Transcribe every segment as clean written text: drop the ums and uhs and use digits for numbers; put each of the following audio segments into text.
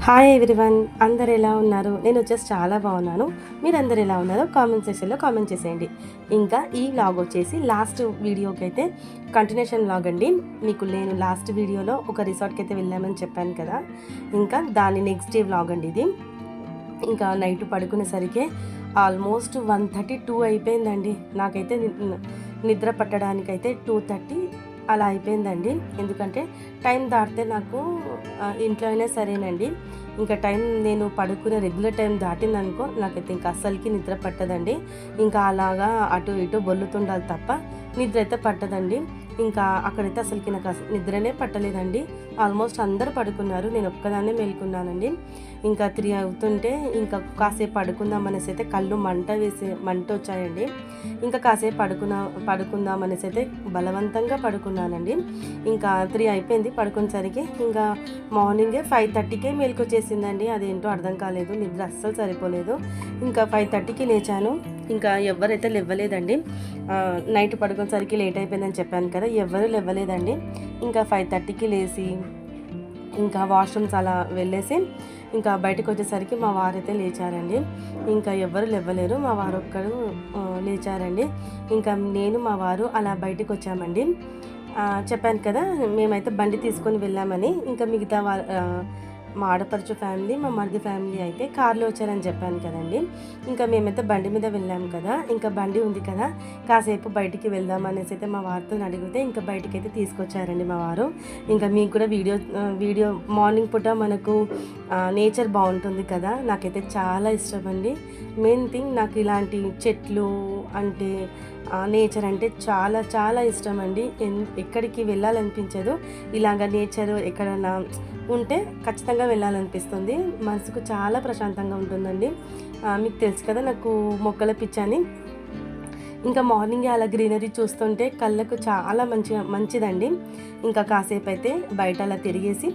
Hi everyone, అందరు ఎలా ఉన్నారు? నేను వచ్చేసి చాలా బాగున్నాను. మీరందరు ఎలా ఉన్నారో కామెంట్ సెక్షన్లో కామెంట్ చేసేయండి. ఇంకా ఈ వ్లాగ్ వచ్చేసి లాస్ట్ వీడియోకి అయితే కంటిన్యూషన్ వ్లాగ్ అండి. మీకు నేను లాస్ట్ వీడియోలో ఒక రిసార్ట్కి అయితే వెళ్ళామని చెప్పాను కదా, ఇంకా దాని నెక్స్ట్ డే వ్లాగ్ అండి ఇది. ఇంకా నైట్ పడుకునేసరికి ఆల్మోస్ట్ 1:32 అయిపోయిందండి. నాకైతే నిద్ర పట్టడానికైతే 2:30 అలా అయిపోయిందండి. ఎందుకంటే టైం దాటితే నాకు ఇంట్లో అయినా సరేనండి, ఇంకా టైం నేను పడుకునే రెగ్యులర్ టైం దాటిందనుకో నాకైతే ఇంకా అస్సలకి నిద్ర పట్టదండి. ఇంకా అలాగా అటు ఇటు బొల్లుతుండాలి తప్ప నిద్ర అయితే పట్టదండి. ఇంకా అక్కడైతే అసలుకి నాకు నిద్రనే పట్టలేదండి. ఆల్మోస్ట్ అందరూ పడుకున్నారు, నేను ఒక్కదాన్నే మేల్కున్నానండి. ఇంకా 3 అవుతుంటే ఇంకా కాసేపు పడుకుందాం అనేసి అయితే కళ్ళు మంట వచ్చాయండి. ఇంకా కాసేపు పడుకుందాం అనేసి అయితే బలవంతంగా పడుకున్నానండి. ఇంకా 3 అయిపోయింది పడుకునేసరికి. ఇంకా మార్నింగే 5:30కే మేల్కొచ్చేసిందండి. అదేంటో అర్థం కాలేదు, నిద్ర అస్సలు సరిపోలేదు. ఇంకా 5:30కి లేచాను. ఇంకా ఎవరైతే లేవలేదండి. నైట్ పడుకునేసరికి లేట్ అయిపోయిందని చెప్పాను కదా, ఎవరు లేవలేదండి. ఇంకా 5:30కి లేచి ఇంకా వాష్రూమ్స్ అలా వెళ్ళేసి ఇంకా బయటకు వచ్చేసరికి మా వారైతే లేచారండి. ఇంకా ఎవరు లేవలేరు, మా వారు ఒక్కరు లేచారండి. ఇంకా నేను మా వారు అలా బయటకు వచ్చామండి. చెప్పాను కదా మేమైతే బండి తీసుకొని వెళ్ళామని. ఇంకా మిగతా మా ఆడపడుచు ఫ్యామిలీ, మా మరిది ఫ్యామిలీ అయితే కార్లో వచ్చారని చెప్పాను కదండి. ఇంకా మేమైతే బండి మీద వెళ్ళాము కదా, ఇంకా బండి ఉంది కదా, కాసేపు బయటికి వెళ్దాం అనేసి అయితే మా వారితో అడిగితే ఇంకా బయటికైతే తీసుకొచ్చారండి మా వారు. ఇంకా మీకు కూడా వీడియో మార్నింగ్ పూట మనకు నేచర్ బాగుంటుంది కదా, నాకైతే చాలా ఇష్టం అండి. మెయిన్ థింగ్ నాకు ఇలాంటి చెట్లు అంటే నేచర్ అంటే చాలా చాలా ఇష్టం అండి. ఎక్కడికి వెళ్ళాలనిపించదు, ఇలాగ నేచర్ ఎక్కడన్నా ఉంటే ఖచ్చితంగా వెళ్ళాలనిపిస్తుంది. మనసుకు చాలా ప్రశాంతంగా ఉంటుందండి. మీకు తెలుసు కదా నాకు మొక్కల పిచ్చని. ఇంకా మార్నింగే అలా గ్రీనరీ చూస్తుంటే కళ్ళకు చాలా మంచిదండి. ఇంకా కాసేపు అయితే బయట అలా తిరిగేసి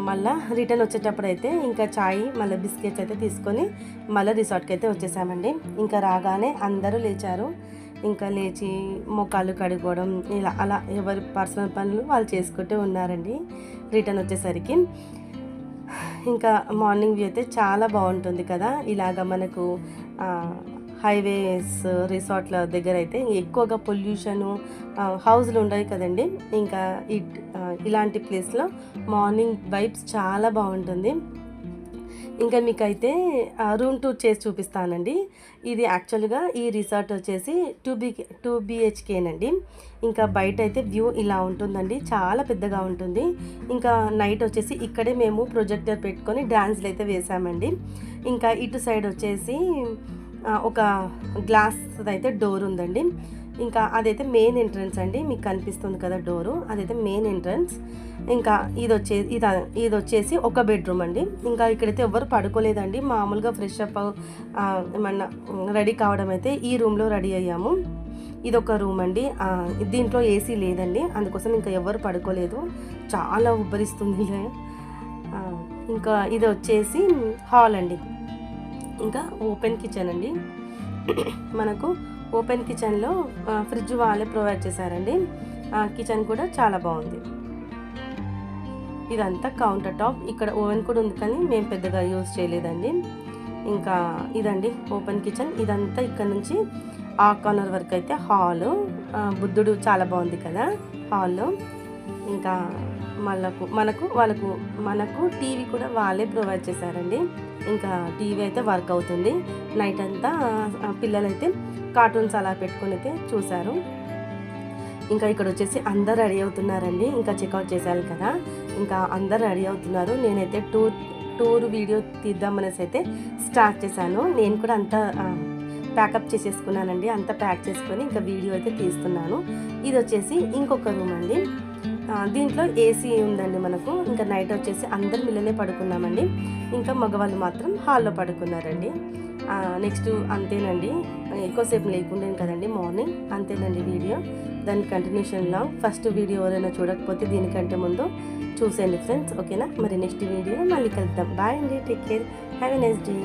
మళ్ళీ రిటర్న్ వచ్చేటప్పుడు అయితే ఇంకా చాయ్ మళ్ళీ బిస్కెట్స్ అయితే తీసుకొని మళ్ళీ రిసార్ట్కి అయితే వచ్చేసామండి. ఇంకా రాగానే అందరూ లేచారు. ఇంకా లేచి మొక్కలు కడుక్కోవడం ఇలా అలా ఎవరి పర్సనల్ పనులు వాళ్ళు చేసుకుంటూ ఉన్నారండి. రిటర్న్ వచ్చేసరికి ఇంకా మార్నింగ్ వ్యూ అయితే చాలా బాగుంటుంది కదా. ఇలాగ మనకు హైవేస్ రిసార్ట్ల దగ్గర అయితే ఎక్కువగా పొల్యూషను హౌస్లు ఉండవు కదండి. ఇంకా ఇలాంటి ప్లేస్లో మార్నింగ్ వైబ్స్ చాలా బాగుంటుంది. ఇంకా మీకైతే రూమ్ టూర్ చేసి చూపిస్తానండి. ఇది యాక్చువల్గా ఈ రిసార్ట్ వచ్చేసి 2 BHKనండి. ఇంకా బయట అయితే వ్యూ ఇలా ఉంటుందండి, చాలా పెద్దగా ఉంటుంది. ఇంకా నైట్ వచ్చేసి ఇక్కడే మేము ప్రొజెక్టర్ పెట్టుకొని డ్యాన్స్లు అయితే వేసామండి. ఇంకా ఇటు సైడ్ వచ్చేసి ఒక గ్లాస్ అయితే డోర్ ఉందండి. ఇంకా అదైతే మెయిన్ ఎంట్రన్స్ అండి, మీకు కనిపిస్తుంది కదా డోరు, అదైతే మెయిన్ ఎంట్రన్స్. ఇంకా ఇది వచ్చేసి ఒక బెడ్రూమ్ అండి. ఇంకా ఇక్కడైతే ఎవరు పడుకోలేదండి, మామూలుగా ఫ్రెష్ అప్ ఏమన్నా రెడీ కావడం అయితే ఈ రూమ్లో రెడీ అయ్యాము. ఇదొక రూమ్ అండి. దీంట్లో ఏసీ లేదండి, అందుకోసం ఇంకా ఎవరు పడుకోలేదు, చాలా ఉబ్బరిస్తుంది. ఇంకా ఇది వచ్చేసి హాల్ అండి. ఇంకా ఓపెన్ కిచెన్ అండి. మనకు ఓపెన్ కిచెన్లో ఫ్రిడ్జ్ వాళ్ళే ప్రొవైడ్ చేశారండి. కిచెన్ కూడా చాలా బాగుంది. ఇదంతా కౌంటర్ టాప్. ఇక్కడ ఓవెన్ కూడా ఉంది కానీ మేము పెద్దగా యూజ్ చేయలేదండి. ఇంకా ఇదండి ఓపెన్ కిచెన్. ఇదంతా ఇక్కడ నుంచి ఆ కార్నర్ వరకు అయితే హాలు. బుద్ధుడు చాలా బాగుంది కదా హాల్లో. ఇంకా మనకు టీవీ కూడా వాళ్ళే ప్రొవైడ్ చేశారండి. ఇంకా టీవీ అయితే వర్క్ అవుతుంది. నైట్ అంతా పిల్లలైతే కార్టూన్స్ అలా పెట్టుకొని అయితే చూశారు. ఇంకా ఇక్కడ వచ్చేసి అందరు రెడీ అవుతున్నారండి. ఇంకా చెక్అవుట్ చేశాను కదా, ఇంకా అందరు రెడీ అవుతున్నారు. నేనైతే టూర్ వీడియో తీద్దామనేసి అయితే స్టార్ట్ చేశాను. నేను కూడా అంతా ప్యాకప్ చేసేసుకున్నానండి, అంతా ప్యాక్ చేసుకొని ఇంకా వీడియో అయితే తీస్తున్నాను. ఇది వచ్చేసి ఇంకొక రూమ్ అండి. దీంట్లో ఏసీ ఉందండి మనకు. ఇంకా నైట్ వచ్చేసి అందరు మిల్లనే పడుకున్నామండి. ఇంకా మగవాళ్ళు మాత్రం హాల్లో పడుకున్నారండి. నెక్స్ట్ అంతేనండి, ఎక్కువసేపు లేకుండాను కదండి మార్నింగ్. అంతేనండి వీడియో, దాని కంటిన్యూషన్లో ఫస్ట్ వీడియో ఎవరైనా చూడకపోతే దీనికంటే ముందు చూసేయండి ఫ్రెండ్స్, ఓకేనా? మరి నెక్స్ట్ వీడియో మళ్ళీ కలుద్దాం. బాయ్ అండి, take care, have a nice day.